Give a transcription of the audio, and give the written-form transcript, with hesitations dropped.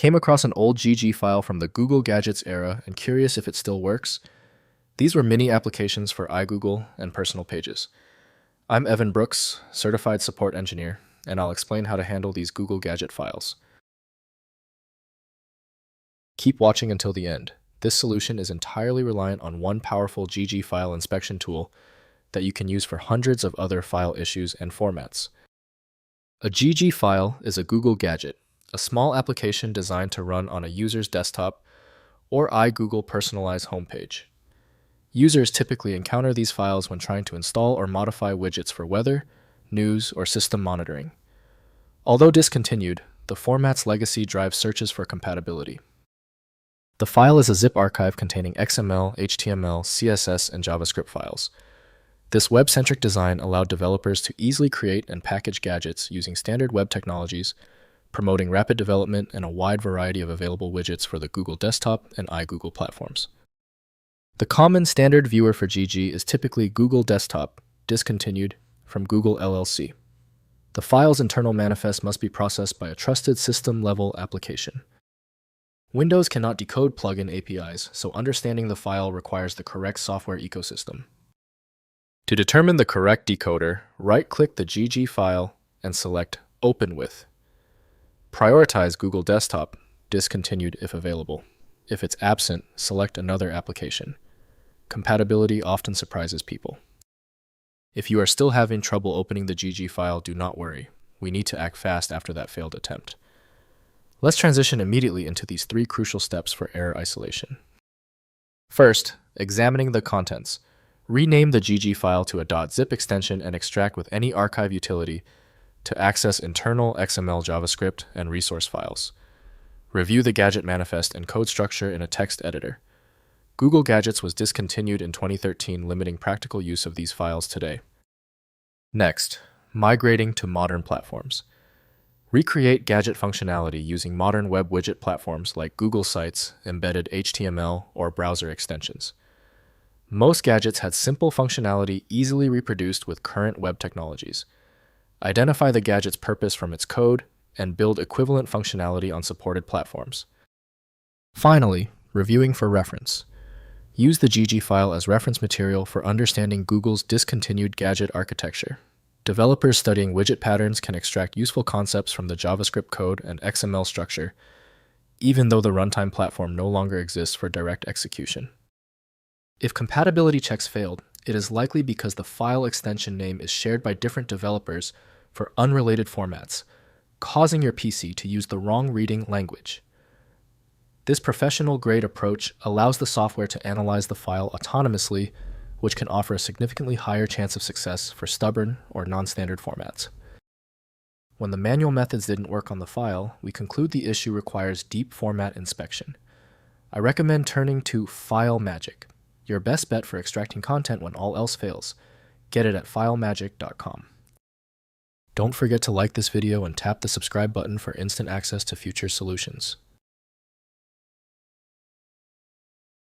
Came across an old GG file from the Google Gadgets era and curious if it still works? These were mini applications for iGoogle and personal pages. I'm Evan Brooks, Certified Support Engineer, and I'll explain how to handle these Google Gadget files. Keep watching until the end. This solution is entirely reliant on one powerful GG file inspection tool that you can use for hundreds of other file issues and formats. A GG file is a Google Gadget, a small application designed to run on a user's desktop or iGoogle personalized homepage. Users typically encounter these files when trying to install or modify widgets for weather, news, or system monitoring. Although discontinued, the format's legacy drives searches for compatibility. The file is a zip archive containing XML, HTML, CSS, and JavaScript files. This web-centric design allowed developers to easily create and package gadgets using standard web technologies, promoting rapid development and a wide variety of available widgets for the Google Desktop and iGoogle platforms. The common standard viewer for GG is typically Google Desktop, Discontinued, from Google LLC. The file's internal manifest must be processed by a trusted system-level application. Windows cannot decode plugin APIs, so understanding the file requires the correct software ecosystem. To determine the correct decoder, right-click the GG file and select Open With. Prioritize Google Desktop, Discontinued if available. If it's absent, select another application. Compatibility often surprises people. If you are still having trouble opening the GG file, do not worry. We need to act fast after that failed attempt. Let's transition immediately into these 3 crucial steps for error isolation. First, examining the contents. Rename the GG file to a .zip extension and extract with any archive utility to access internal XML, JavaScript, and resource files. Review the gadget manifest and code structure in a text editor. Google Gadgets was discontinued in 2013, limiting practical use of these files today. Next, migrating to modern platforms. Recreate gadget functionality using modern web widget platforms like Google Sites, embedded HTML, or browser extensions. Most gadgets had simple functionality easily reproduced with current web technologies. Identify the gadget's purpose from its code and build equivalent functionality on supported platforms. Finally, reviewing for reference. Use the GG file as reference material for understanding Google's discontinued gadget architecture. Developers studying widget patterns can extract useful concepts from the JavaScript code and XML structure, even though the runtime platform no longer exists for direct execution. If compatibility checks failed, it is likely because the file extension name is shared by different developers for unrelated formats, causing your PC to use the wrong reading language. This professional-grade approach allows the software to analyze the file autonomously, which can offer a significantly higher chance of success for stubborn or non-standard formats. When the manual methods didn't work on the file, we conclude the issue requires deep format inspection. I recommend turning to FileMagic, your best bet for extracting content when all else fails. Get it at filemagic.com. Don't forget to like this video and tap the subscribe button for instant access to future solutions.